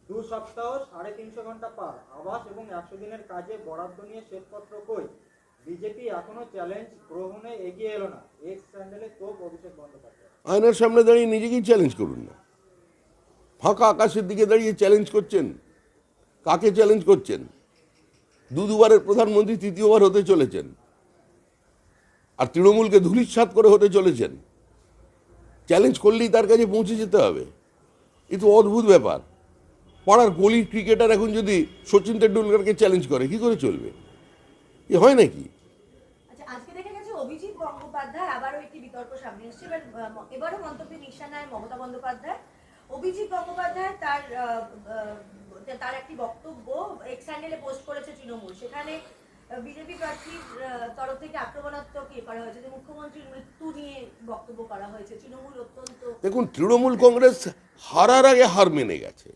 2 সপ্তাহ 350 ঘন্টা পার, আবাস এবং 100 দিনের কাজে বরাদ্দ নিয়ে শ্বেতপত্র কই? বিজেপি এখনো চ্যালেঞ্জ গ্রহণে এগিয়ে এলো না, এক্স হ্যান্ডেলে তোপ অভিষেক বন্দ্যোপাধ্যায়। আয়নার সামনে দাঁড়িয়ে নিজেকেই চ্যালেঞ্জ করুন না, ফাঁকা আকাশের দিকে দাঁড়িয়ে চ্যালেঞ্জ করছেন। কাকে চ্যালেঞ্জ করছেন? দুবারের প্রধানমন্ত্রী তৃতীয়বার হতে চলেছেন, আর তৃণমূলকে ধূলিসাৎ করে হতে চলেছেন। চ্যালেঞ্জ করলেই তার কাছে পৌঁছে যেতে হবে, এ তো অদ্ভুত ব্যাপার। পাড়ার গলির ক্রিকেটার এখন যদি সচিন তেন্ডুলকারকে চ্যালেঞ্জ করে কি করে চলবে? এ হয় নাকি? আচ্ছা, আজকে দেখা গেছে অভিজিৎ গঙ্গোপাধ্যায় আবারও একটি বিতর্ক সামনে এসেছে। এবারও মন্তব্যে নিশানায় মমতা বন্দ্যোপাধ্যায়। অভিজিৎ গঙ্গোপাধ্যায় তার একটি বক্তব্য এক্স হ্যান্ডেলে পোস্ট করেছে তৃণমূল। সেখানে বিজেপি প্রার্থীর তরফ থেকে আক্রমণাত্মক করা হয়েছে, যে মুখ্যমন্ত্রীর মৃত্যু নিয়ে বক্তব্য করা হয়েছে। তৃণমূল অত্যন্ত, দেখুন, তৃণমূল কংগ্রেস হারার আগে হার মেনে গেছে।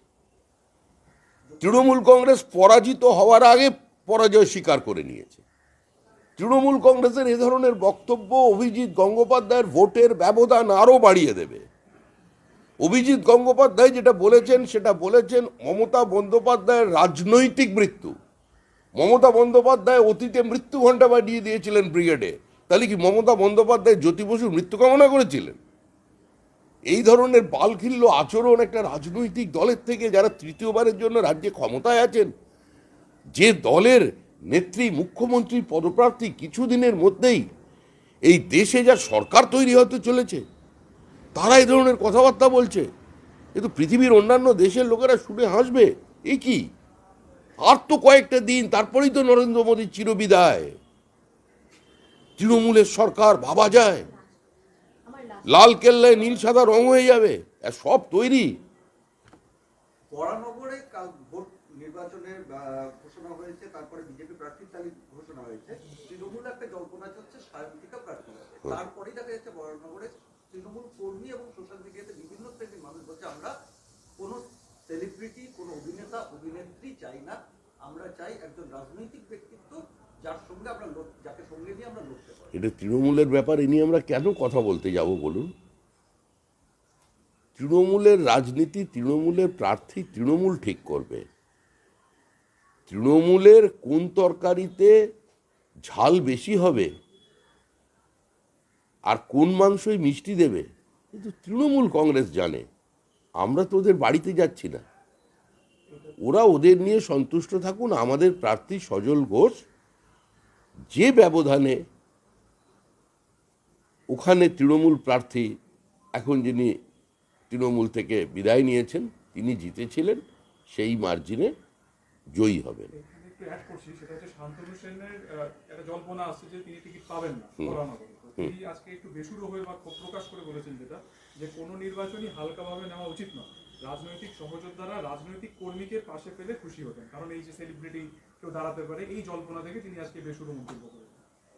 তৃণমূল কংগ্রেস পরাজিত হওয়ার আগে পরাজয় স্বীকার করে নিয়েছে। তৃণমূল কংগ্রেসের এ ধরনের বক্তব্য অভিজিৎ গঙ্গোপাধ্যায়ের ভোটের ব্যবধান আরও বাড়িয়ে দেবে। অভিজিৎ গঙ্গোপাধ্যায় যেটা বলেছেন সেটা বলেছেন মমতা বন্দ্যোপাধ্যায়ের রাজনৈতিক মৃত্যু। মমতা বন্দ্যোপাধ্যায় অতীতে মৃত্যু ঘণ্টা বাজিয়ে দিয়েছিলেন ব্রিগেডে, তাহলে কি মমতা বন্দ্যোপাধ্যায় জ্যোতি বসুর মৃত্যু কামনা করেছিলেন? এই ধরনের বালখিল্য আচরণ একটা রাজনৈতিক দলের থেকে, যারা তৃতীয়বারের জন্য রাজ্যে ক্ষমতায় আছেন, যে দলের নেত্রী মুখ্যমন্ত্রী পদপ্রার্থী, কিছুদিনের মধ্যেই এই দেশে যা সরকার তৈরি হতে চলেছে, তারা এই ধরনের কথাবার্তা বলছে। এ তো পৃথিবীর অন্যান্য দেশের লোকেরা শুনে হাসবে। এ কি? আর তো কয়েকটা দিন, তারপরেই তো নরেন্দ্র মোদীর চিরবিদায়। তৃণমূলের সরকার ভাবা যায়? লাল কেল্লায় নীল সাদা রং হয়ে যাবে, আর সব তৈরি। বরানগরে কাল ভোট নির্বাচনের ঘোষণা হয়েছে, তারপরে বিজেপি প্রার্থীর তালিকা ঘোষণা হয়েছে। তৃণমূল একটা জল্পনা চলছে সায়ন্তিকা প্রার্থী হবে। তারপরেই দেখা যাচ্ছে বরানগরে তৃণমূল কর্মী এবং সোশ্যাল মিডিয়াতে বিভিন্ন শ্রেণীর মানুষ বলছে, আমরা কোনো সেলিব্রিটি, কোনো অভিনেতা অভিনেত্রী চাই না, আমরা চাই একজন রাজনৈতিক ব্যক্তিত্ব যার সঙ্গে আমরা যাকে সঙ্গে নিয়ে আমরা লড়তে পারি। এটা তৃণমূলের ব্যাপার, এ নিয়ে আমরা কেন কথা বলতে যাব বলুন? তৃণমূলের রাজনীতি, তৃণমূলের প্রার্থী তৃণমূল ঠিক করবে। তৃণমূলের কোন তরকারিতে ঝাল বেশি হবে আর কোন মাংসই মিষ্টি দেবে, কিন্তু তৃণমূল কংগ্রেস জানে। আমরা তো ওদের বাড়িতে যাচ্ছি না, ওরা ওদের নিয়ে সন্তুষ্ট থাকুন। আমাদের প্রার্থী সজল ঘোষ যে ব্যবধানে ওখানে তৃণমূল প্রার্থী, এখন যিনি তৃণমূল থেকে বিদায় নিয়েছেন, তিনি জিতেছিলেন, সেই মার্জিনে জয়ী হবেন। একটু অ্যাড করছি, সেটা হচ্ছে শান্তনু সেনের একটা জল্পনা আসছে যে তিনি টিকিট পাবেন না বরানগরে। তিনি আজকে একটু বেসুরো হয়ে বা ক্ষোভ প্রকাশ করে বলেছেন যেটা, যে কোনো নির্বাচনই হালকাভাবে নেওয়া উচিত নয়। রাজনৈতিক সহযোদ্ধারা রাজনৈতিক কর্মীকে পাশে পেলে খুশি হতেন, কারণ এই যে সেলিব্রিটি কেউ দাঁড়াতে পারে, এই জল্পনা থেকে তিনি আজকে বেসুরো মন্তব্য করেছেন।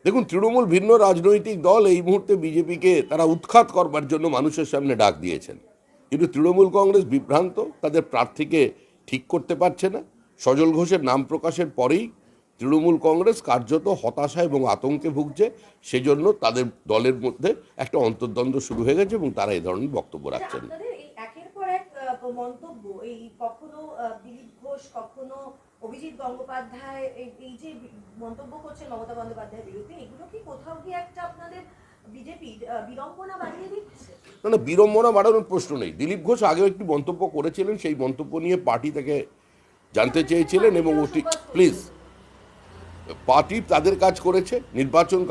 দেখুন, তৃণমূল ভিন্ন রাজনৈতিক দল, এই মুহূর্তে বিজেপিকে তারা উৎখাত করবার জন্য মানুষের সামনে ডাক দিয়েছেন, কিন্তু তৃণমূল কংগ্রেস বিভ্রান্ত, তাদের প্রার্থীকে ঠিক করতে পারছে না। সজল ঘোষের নাম প্রকাশের পরেই তৃণমূল কংগ্রেস কার্যত হতাশা এবং আতঙ্কে ভুগছে। সেজন্য তাদের দলের মধ্যে একটা অন্তর্দ্বন্দ্ব শুরু হয়ে গেছে এবং তারা এই ধরনের বক্তব্য রাখছেন। আপনাদের এই একের পর এক মন্তব্য, এই কখনো দিলীপ ঘোষ, কখনো অভিজিৎ গঙ্গোপাধ্যায় এই যে মন্তব্য করছেন মমতা বন্দ্যোপাধ্যায়ের বিরুদ্ধে, এগুলো কি কোথাও গিয়ে একটা আপনাদের বিজেপি বিড়ম্বনা বাড়িয়ে দিচ্ছে? না, বিড়ম্বনা বাড়ানোর প্রশ্ন নেই। দিলীপ ঘোষ আগেও একটি মন্তব্য করেছিলেন, সেই মন্তব্য নিয়ে পার্টি তাকে জানতে চেয়েছিলেন এবং ওটি প্লিজ পার্টি তাদের কাজ করেছে, নির্বাচন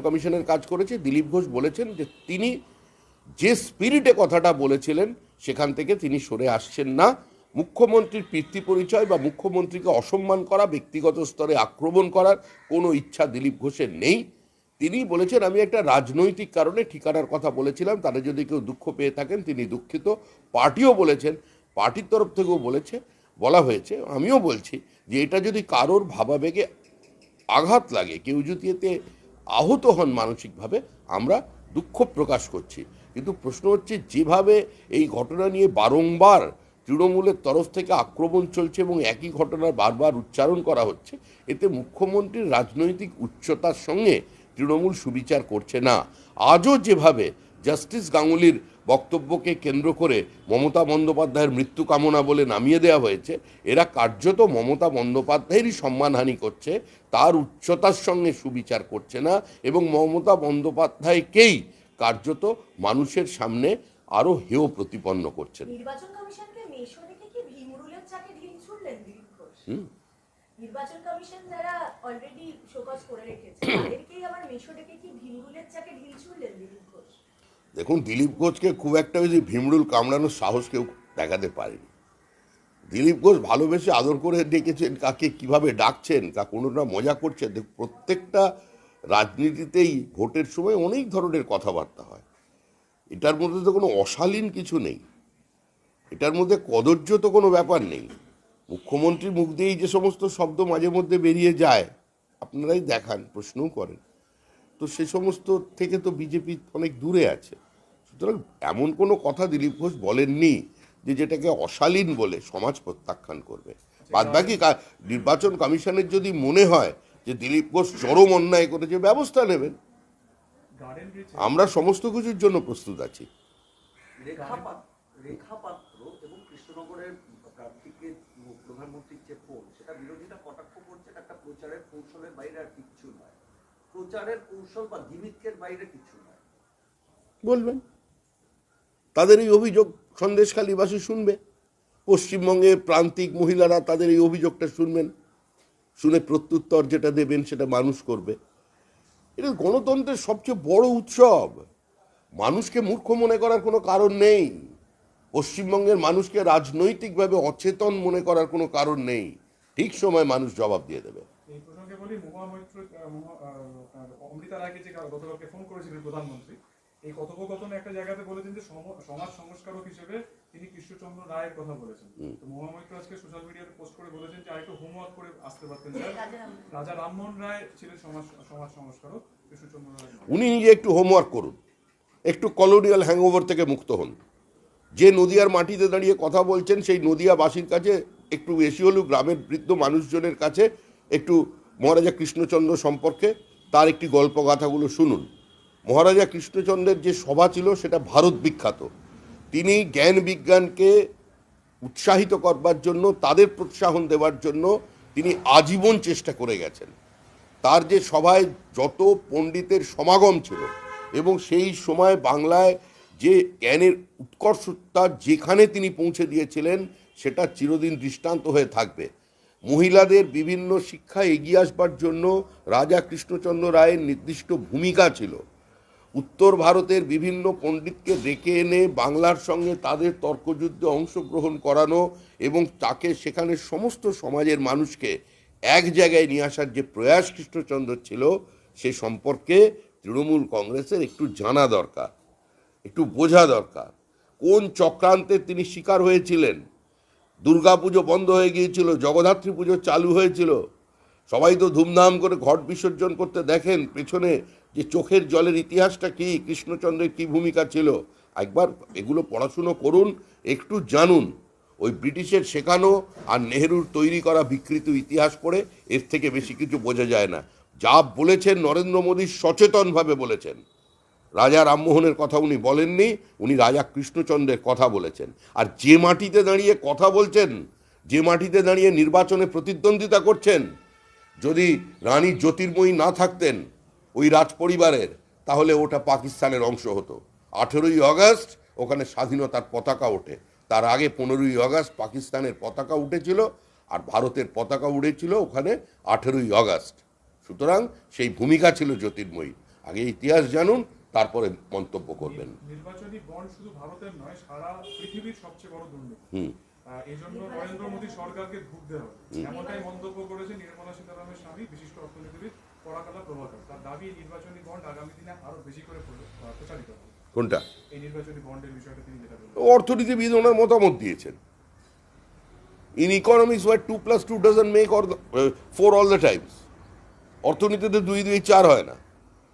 কমিশনের কাজ করেছে। দিলীপ ঘোষ বলেছেন যে তিনি যে স্পিরিটে কথাটা বলেছিলেন সেখান থেকে তিনি সরে আসছেন না। মুখ্যমন্ত্রীর কীর্তি পরিচয় বা মুখ্যমন্ত্রীকে অসম্মান করা, ব্যক্তিগত স্তরে আক্রমণ করার কোনো ইচ্ছা দিলীপ ঘোষের নেই। তিনি বলেছেন আমি একটা রাজনৈতিক কারণে ঠিকানার কথা বলেছিলাম, তারা যদি কেউ দুঃখ পেয়ে থাকেন তিনি দুঃখিত। পার্টিও বলেছেন, পার্টির তরফ থেকেও বলা হয়েছে, আমিও বলছি যে এটা যদি কারোর ভাবাবেগে আঘাত লাগে, কেউ যদি এতে আহত হন মানসিকভাবে, আমরা দুঃখ প্রকাশ করছি। কিন্তু প্রশ্ন হচ্ছে যেভাবে এই ঘটনা নিয়ে বারংবার তৃণমূলের তরফ থেকে আক্রমণ চলছে এবং একই ঘটনার বারবার উচ্চারণ করা হচ্ছে, এতে মুখ্যমন্ত্রীর রাজনৈতিক উচ্চতার সঙ্গে তৃণমূল সুবিচার করছে না। আজও যেভাবে জাস্টিস গাঙ্গুলির বক্তব্যকে কেন্দ্র করে মমতা বন্দ্যোপাধ্যায়ের মৃত্যু কামনা বলে নামিয়ে দেওয়া হয়েছে, এরা কার্যত মমতা বন্দ্যোপাধ্যায়েরই সম্মানহানি করছে, তার উচ্চতার সঙ্গে সুবিচার করছে না এবং মমতা বন্দ্যোপাধ্যায়কেই কার্যত মানুষের সামনে আরো হেয় প্রতিপন্ন করছেন। নির্বাচন কমিশনকে মেশো দেখে কি ভিমরুলের চাকে ঢিল ছুড়লেন দিলীপ ঘোষ? নির্বাচন কমিশন যারা অলরেডি শোকজ করে রেখেছে তাদেরকেই আবার মেশো দেখে কি ভিমরুলের চাকে ঢিল ছুড়লেন দিলীপ ঘোষ? দেখুন, দিলীপ ঘোষকে খুব একটা বেশি ভীমরুল কামড়ানোর সাহস কেউ দেখাতে পারেনি। দিলীপ ঘোষ ভালোবেসে আদর করে ডেকেছেন, কাকে কিভাবে ডাকছেন, কোনোটা মজা করছে। প্রত্যেকটা রাজনীতিতেই ভোটের সময় অনেক ধরনের কথাবার্তা হয়, এটার মধ্যে তো কোনো অশালীন কিছু নেই, এটার মধ্যে কদর্য তো কোনো ব্যাপার নেই। মুখ্যমন্ত্রীর মুখ দিয়েই যে সমস্ত শব্দ মাঝে মধ্যে বেরিয়ে যায়, আপনারাই দেখান, প্রশ্নও করেন, তো সে সমস্ত থেকে তো বিজেপি অনেক দূরে আছে। সুতরাং এমন কোনো কথা দিলীপ ঘোষ বলেননি যে যেটাকে অশালীন বলে সমাজ প্রত্যাখ্যান করবে। বাদবাকি নির্বাচন কমিশনের যদি মনে হয় যে দিলীপ ঘোষ চরম অন্যায় করেছে, ব্যবস্থা নেবেন। গার্ডেন ব্রিজ আমরা সমস্ত কিছুর জন্য প্রস্তুত আছি। রেখা পাত্র এবং কৃষ্ণনগরের প্রার্থীকে প্রধানমন্ত্রীর যে ফোন, সেটা বিরোধীরা কটাক্ষ করছে একটা প্রচারের কৌশলের বাইরে আর কিচ্ছু নয়, প্রচারের কৌশল বা গিমিকের বাইরে কিছু নয়। বলবেন, তাদের এই অভিযোগ সন্দেশখালীবাসী শুনবে, পশ্চিমবঙ্গের প্রান্তিক মহিলারা তাদের এই অভিযোগটা শুনবেন, শুনে প্রত্যুত্তর যেটা দেবেন সেটা মানুষ করবে। এটা গণতন্ত্রের সবচেয়ে বড় উৎসব, মানুষকে মূর্খ মনে করার কোনো কারণ নেই, পশ্চিমবঙ্গের মানুষকে রাজনৈতিকভাবে অচেতন মনে করার কোনো কারণ নেই। ঠিক সময় মানুষ জবাব দিয়ে দেবে। এই প্রসঙ্গে বলি, মহামৈত্র অমৃতা রায়কে যে গতকালকে ফোন করেছিলেন প্রধানমন্ত্রী, এই কথোপকথনে একটা জায়গাতে বলেছেন যে সমাজ সংস্কারক হিসেবে তিনি কৃষ্ণচন্দ্র রায়ের কথা বলেছেন। তো মহামৈত্র আজকে সোশ্যাল মিডিয়াতে পোস্ট করে বলেছেন যে আরেকটু হোমওয়ার্ক করে আসতে পারতেন। রাজা রামমোহন রায় ছিলেন সমাজ সংস্কারক, কৃষ্ণচন্দ্র রায় উনি নিজে একটু হোমওয়ার্ক করুন, একটু কলোনিয়াল হ্যাংওভার থেকে মুক্ত হন। যে নদিয়ার মাটিতে দাঁড়িয়ে কথা বলছেন, সেই নদিয়াবাসীর কাছে একটু বেশি হলেও গ্রামের বৃদ্ধ মানুষজনের কাছে একটু মহারাজা কৃষ্ণচন্দ্র সম্পর্কে তার একটি গল্পগাথাগুলো শুনুন। মহারাজা কৃষ্ণচন্দ্রের যে সভা ছিল সেটা ভারত বিখ্যাত। তিনি জ্ঞান বিজ্ঞানকে উৎসাহিত করবার জন্য, তাদের প্রোৎসাহন দেওয়ার জন্য তিনি আজীবন চেষ্টা করে গেছেন। তার যে সভায় যত পণ্ডিতের সমাগম ছিল এবং সেই সময় বাংলায় যে জ্ঞানের উৎকর্ষতা যেখানে তিনি পৌঁছে দিয়েছিলেন, সেটা চিরদিন দৃষ্টান্ত হয়ে থাকবে। মহিলাদের বিভিন্ন শিক্ষা এগিয়ে আসবার জন্য রাজা কৃষ্ণচন্দ্র রায়ের নির্দিষ্ট ভূমিকা ছিল। উত্তর ভারতের বিভিন্ন পণ্ডিতকে ডেকে এনে বাংলার সঙ্গে তাদের তর্কযুদ্ধে অংশগ্রহণ করানো এবং তাকে সেখানে সমস্ত সমাজের মানুষকে এক জায়গায় নিয়ে আসার যে প্রয়াস কৃষ্ণচন্দ্র ছিল, সে সম্পর্কে তৃণমূল কংগ্রেসের একটু জানা দরকার, একটু বোঝা দরকার। কোন চক্রান্তে তিনি শিকার হয়েছিলেন। দুর্গাপুজো বন্ধ হয়ে গিয়েছিল, জগদ্ধাত্রী পুজো চালু হয়েছিল, সবাই তো ধুমধাম করে ঘট বিসর্জন করতে দেখেন, পেছনে যে চোখের জলের ইতিহাসটা কি, কৃষ্ণচন্দ্রের কি ভূমিকা ছিল, একবার এগুলো পড়াশুনো করুন, একটু জানুন। ওই ব্রিটিশের শেখানো আর নেহেরুর তৈরি করা বিকৃত ইতিহাস পড়ে এর থেকে বেশি কিছু বোঝা যায় না। যা বলেছেন নরেন্দ্র মোদী সচেতনভাবে বলেছেন। রাজা রামমোহনের কথা উনি বলেননি, উনি রাজা কৃষ্ণচন্দ্রের কথা বলেছেন। আর যে মাটিতে দাঁড়িয়ে কথা বলছেন, যে মাটিতে দাঁড়িয়ে নির্বাচনে প্রতিদ্বন্দ্বিতা করছেন, যদি রানী জ্যোতির্ময়ী না থাকতেন ওই রাজ পরিবারের, তাহলে ওটা পাকিস্তানের অংশ হতো। 18ই আগস্ট ওখানে স্বাধীনতার পতাকা ওঠে, তার আগে 15ই আগস্ট পাকিস্তানের পতাকা উঠেছিল। আর ভারতের পতাকা উড়েছিল ওখানে 18ই আগস্ট। সুতরাং সেই ভূমিকা ছিল জ্যোতির্ময়ী। আগে ইতিহাস জানুন, তারপরে মন্তব্য করবেন। নির্বাচনী বন্ড শুধু ভারতের নয়, সারা পৃথিবীর সবচেয়ে বড় দুর্নীতি। এই জন্য নরেন্দ্র মোদী সরকারকে ধুঁকতে হবে, এমনটাই মন্তব্য করেছে নির্মলা সীতারামনের স্বামী বিশিষ্ট অর্থনীতিবিদ পরাকালা প্রভাকর। তার দাবি এই নির্বাচনী বন্ড আগামী দিনে আরো বেশি করে প্রচারিত হবে। কোনটা? এই নির্বাচনী বন্ডের বিষয়টা তিনি যেটা বললেন। অর্থনীতিবিদ ওনার মতামত দিয়েছেন। In economics war 2 + 2 doesn't make 4 all the times. অর্থনীতিতে 2 2 4 হয় না।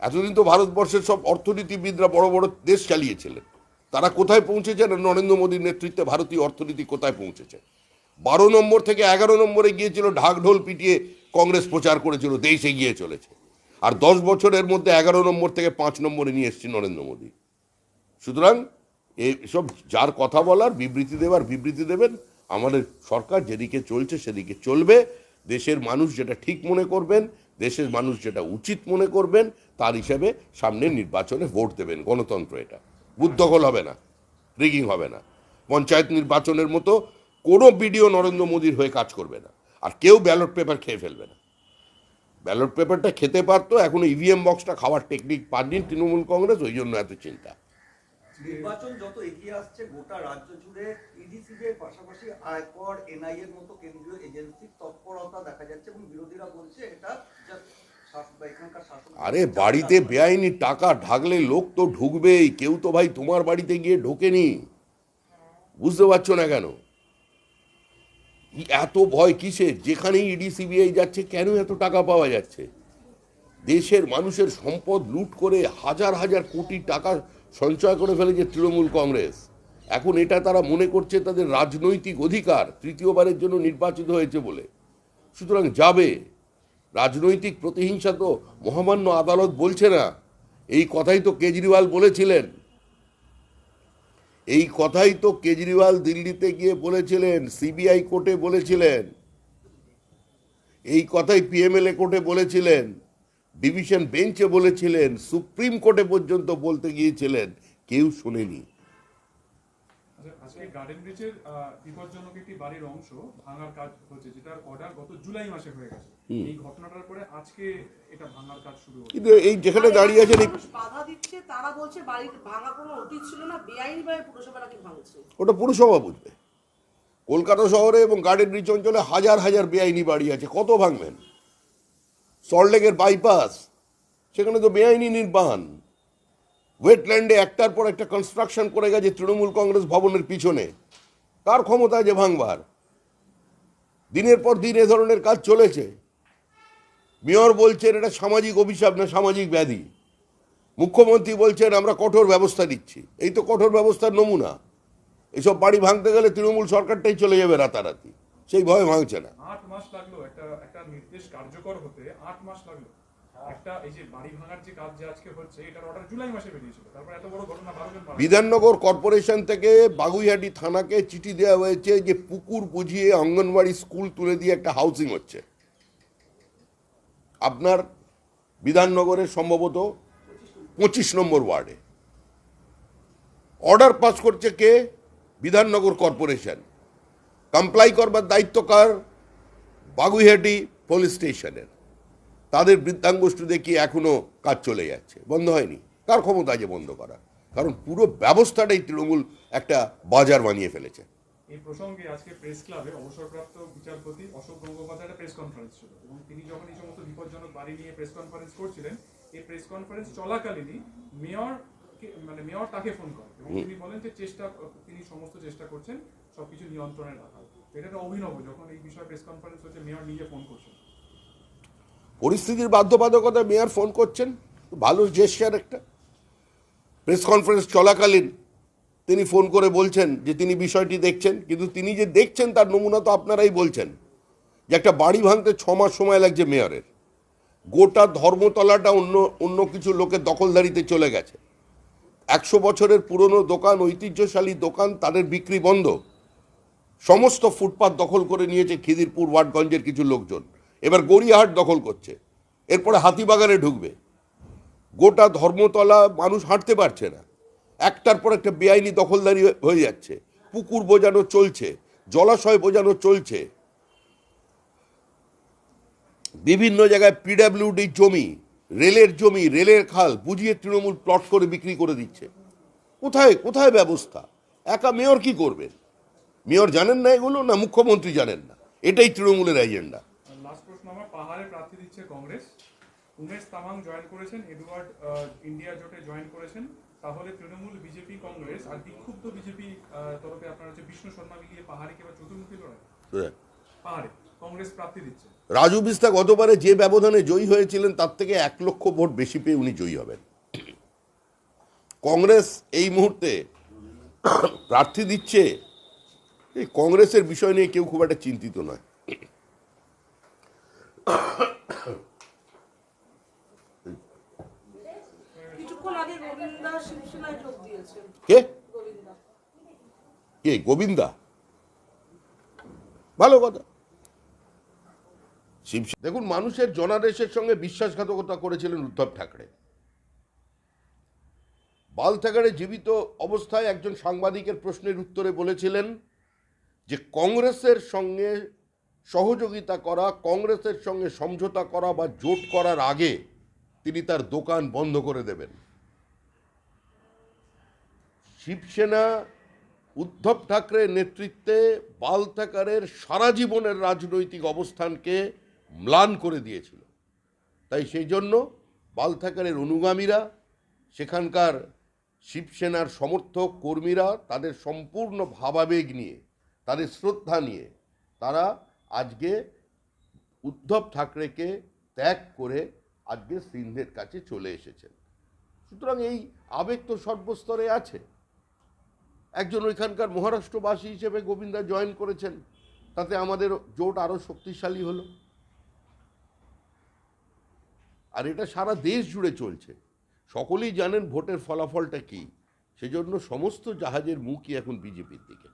এতদিন তো ভারতবর্ষের সব অর্থনীতিবিদরা বড় বড় দেশ চালিয়েছিলেন। তারা কোথায় পৌঁছেছেন? নরেন্দ্র মোদীর নেতৃত্বে ভারতীয় অর্থনীতি কোথায় পৌঁছেছে? 12 নম্বর থেকে 11 নম্বরে গিয়েছিল, ঢাকঢোল পিটিয়ে কংগ্রেস প্রচার করেছিল দেশ এগিয়ে চলেছে। আর 10 বছরের মধ্যে 11 নম্বর থেকে 5 নম্বরে নিয়ে এসেছে নরেন্দ্র মোদী। সুতরাং এইসব যার কথা বলার, বিবৃতি দেবার বিবৃতি দেবেন। আমাদের সরকার যেদিকে চলছে সেদিকে চলবে। দেশের মানুষ যেটা ঠিক মনে করবেন, দেশের মানুষ যেটা উচিত মনে করবেন, তার হিসেবে সামনের নির্বাচনে ভোট দেবেন। গণতন্ত্র এটা, বুদ্ধগোল হবে না, রিগিং হবে না। পঞ্চায়েত নির্বাচনের মতো কোনো বিডিও নরেন্দ্র মোদীর হয়ে কাজ করবে না, আর কেউ ব্যালট পেপার খেয়ে ফেলবে না। ব্যালট পেপারটা খেতে পারতো, এখনো ইভিএম বক্সটা খাওয়ার টেকনিক পাননি তৃণমূল কংগ্রেস, ওই জন্য এত চিন্তা। নির্বাচন যত এগিয়ে আসছে গোটা রাজ্য জুড়ে ইডিসিবির পাশাপাশি আয়কর, এনআইএ এর মতো কেন্দ্রীয় এজেন্সির তৎপরতা দেখা যাচ্ছে এবং বিরোধীরা বলছে এটা এখানকার শাসন। আরে বাড়িতে বেআইনি টাকা ঢাকলে লোক তো ঢুকবেই। কেউ তো ভাই তোমার বাড়িতে গিয়ে ঢোকেনি, বুঝতে পারছো না কেন? এত ভয় কিসের? যেখানেই ইডি সিবিআই যাচ্ছে, কেন এত টাকা পাওয়া যাচ্ছে? দেশের মানুষের সম্পদ লুট করে হাজার হাজার কোটি টাকা সঞ্চয় করে ফেলেছে তৃণমূল কংগ্রেস। এখন এটা তারা মনে করছে তাদের রাজনৈতিক অধিকার, তৃতীয়বারের জন্য নির্বাচিত হয়েছে বলে। সুতরাং যাবে। রাজনৈতিক প্রতিহিংসা তো মহামান্য আদালত বলছে না। এই কথাই তো কেজরিওয়াল বলেছিলেন। এই কথাই তো কেজরিওয়াল দিল্লিতে গিয়ে বলেছিলেন, সিবিআই কোর্টে বলেছিলেন, এই কথাই পিএমএলএ কোর্টে বলেছিলেন, ডিভিশন বেঞ্চে বলেছিলেন, সুপ্রিম কোর্টে পর্যন্ত বলতে গিয়েছিলেন, কেউ শোনেনি। আজকে গার্ডেন ব্রিজের বিপজ্জনক একটি বাড়ির অংশ ভাঙার কাজ হচ্ছে, যেটার অর্ডার গত জুলাই মাসে হয়ে গেছে। এই ঘটনাটার পরে আজকে এটা ভাঙার কাজ শুরু হচ্ছে। কিন্তু এই যেখানে দাঁড়িয়ে আছেন, বাধা দিচ্ছে, তারা বলছে বাড়ির ভাঙা কোনো অতীত ছিল না, বেআইনিভাবে পুরসভা নাকি ভাঙছে। ওটা পুরসভা বুঝবে। কলকাতা শহরে এবং গার্ডেন ব্রিজ অঞ্চলে হাজার হাজার বেআইনি বাড়ি আছে, কত ভাঙবেন? সল্টলেকের বাইপাস, সেখানে তো বেআইনি নির্মাণ। ওয়েটল্যান্ডে একটার পর একটা কনস্ট্রাকশন করে গেছে তৃণমূল কংগ্রেস ভবনের পিছনে। কার ক্ষমতা আছে ভাঙবার? দিনের পর দিন এ ধরনের কাজ চলেছে। মেয়র বলছেন এটা সামাজিক অভিশাপ না সামাজিক ব্যাধি। মুখ্যমন্ত্রী বলছেন আমরা কঠোর ব্যবস্থা নিচ্ছি। এই তো কঠোর ব্যবস্থার নমুনা। এসব বাড়ি ভাঙতে গেলে তৃণমূল সরকারটাই চলে যাবে রাতারাতি, সেই ভয়ে ভাঙছে না। 8 মাস লাগলো একটা নির্দেশ কার্যকর হতে, 8 মাস লাগলো। একটা এই যে বাড়ি ভাঙার যে কাজ যে আজকে হচ্ছে, এটার অর্ডার জুলাই মাসে বেরিয়েছিল, তারপর এত বড় ঘটনা 12 জন মারা গেল। বিধাননগর কর্পোরেশন থেকে বাগুইহাটি থানাকে চিঠি দেওয়া হয়েছে যে পুকুর বুঝিয়ে অঙ্গনওয়াড়ি স্কুল তুলে দিয়ে একটা হাউসিং হচ্ছে আপনার বিধাননগরের সম্ভবত 25 নম্বর ওয়ার্ডে। অর্ডার পাস করছে কে? বিধাননগর কর্পোরেশন। কমপ্লাই করবার দায়িত্ব কার? বাগুইহাটি পুলিশ স্টেশনের। তাদের বৃদ্ধাঙ্গুষ্ঠ দেখি এখনো কাজ চলে যাচ্ছে, বন্ধ হয়নি। কার ক্ষমতা আছে বন্ধ করা? কারণ পুরো ব্যবস্থাটাই তৃণমূল একটা বাজার বানিয়ে ফেলেছে। এই প্রসঙ্গে আজকে প্রেস ক্লাবে অবসরপ্রাপ্ত বিচারপতি অশোক গঙ্গোপাধ্যায়ের প্রেস কনফারেন্স ছিল, এবং তিনি যখন এই সমস্ত বিপজ্জনক বাড়ি নিয়ে প্রেস কনফারেন্স করছিলেন, এই প্রেস কনফারেন্স চলাকালীনই মেয়র তাকে ফোন করেন এবং তিনি বলেন যে তিনি সমস্ত চেষ্টা করছেন সবকিছু নিয়ন্ত্রণে রাখার। এটা একটা অভিনব, যখন এই বিষয়ে প্রেস কনফারেন্স হচ্ছে মেয়র নিজে ফোন করছেন। পরিস্থিতির বাধ্যবাধকতা মেয়র ফোন করছেন, ভালো জেস্টার একটা। প্রেস কনফারেন্স চলাকালীন তিনি ফোন করে বলছেন যে তিনি বিষয়টি দেখছেন, কিন্তু তিনি যে দেখছেন তার নমুনা তো আপনারাই বলছেন যে একটা বাড়ি ভাঙতে 6 মাস সময় লাগছে মেয়রের। গোটা ধর্মতলাটা অন্য কিছু লোকের দখলদারিতে চলে গেছে। 100 বছরের পুরনো দোকান, ঐতিহ্যশালী দোকান, তাদের বিক্রি বন্ধ। সমস্ত ফুটপাত দখল করে নিয়েছে খিদিরপুর ওয়াটগঞ্জের কিছু লোকজন। এবার গড়িয়াহাট দখল করছে, এরপরে হাতিবাগানে ঢুকবে। গোটা ধর্মতলা মানুষ হাঁটতে পারছে না, একটার পর একটা বেআইনি দখলদারি হয়ে যাচ্ছে। পুকুর বোজানো চলছে, জলাশয় বোজানো চলছে। বিভিন্ন জায়গায় পিডাব্লিউডি জমি, রেলের খাল বুঝিয়ে তৃণমূল প্লট করে বিক্রি করে দিচ্ছে। কোথায় কোথায় ব্যবস্থা? একা মেয়র কি করবেন? মেয়র জানেন না এগুলো, না মুখ্যমন্ত্রী জানেন না? এটাই তৃণমূলের এজেন্ডা। লাস্ট প্রশ্ন আমার, পাহাড়ে প্রার্থী দিচ্ছে কংগ্রেস, উমেশ তামাং জয়েন করেছেন, এডওয়ার্ড ইন্ডিয়া জোটে জয়েন করেছেন, তাহলে তৃণমূল, বিজেপি, কংগ্রেস আর বিক্ষুব্ধ বিজেপি তরফে আপনার হচ্ছে বিষ্ণু শর্মা মিলিয়ে পাহাড়ে কিংবা চতুর্মুখী লড়াই? পাহাড়ে কংগ্রেস প্রার্থী দিচ্ছে। রাজু বিস্তা গতবারে যে ব্যবধানে জয়ী হয়েছিলেন তার থেকে 1 লক্ষ ভোট বেশি পেয়ে উনি জয়ী হবেন। কংগ্রেস এই মুহূর্তে প্রার্থী দিচ্ছে, এই কংগ্রেসের বিষয় নিয়ে কেউ খুব একটা চিন্তিত নয়। কিছুক্ষণ আগে গোবিন্দা শিবসেনায় যোগ দিয়েছেন। কে গোবিন্দা কে গোবিন্দা? ভালো কথা। দেখুন, মানুষের জনাদেশের সঙ্গে বিশ্বাসঘাতকতা করেছিলেন উদ্ধব ঠাকরে। বালথাকারে জীবিত অবস্থায় একজন সাংবাদিকের প্রশ্নের উত্তরে বলেছিলেন যে কংগ্রেসের সঙ্গে সহযোগিতা করা, কংগ্রেসের সঙ্গে সমঝোতা করা বা জোট করার আগে তিনি তার দোকান বন্ধ করে দেবেন। শিবসেনা উদ্ধব ঠাকরের নেতৃত্বে বালথাকারের সারা জীবনের রাজনৈতিক অবস্থানকে ম্লান করে দিয়েছিল। তাই সেই জন্য বালথাকারের অনুগামীরা, সেখানকার শিবসেনার সমর্থক কর্মীরা তাদের সম্পূর্ণ ভাবাবেগ নিয়ে, তাদের শ্রদ্ধা নিয়ে তারা আজকে উদ্ধব ঠাকরেকে ত্যাগ করে আজকে সিন্ধের কাছে চলে এসেছেন। সুতরাং এই আবেগ তো সর্বস্তরে আছে। একজন ওইখানকার মহারাষ্ট্রবাসী হিসেবে গোবিন্দা জয়েন করেছেন, তাতে আমাদের জোট আরো শক্তিশালী হলো। আর এটা সারা দেশ জুড়ে চলছে, সকলেই জানেন ভোটের ফলাফলটা কি। সেজন্য সমস্ত জাহাজের মুখই এখন বিজেপির দিকে।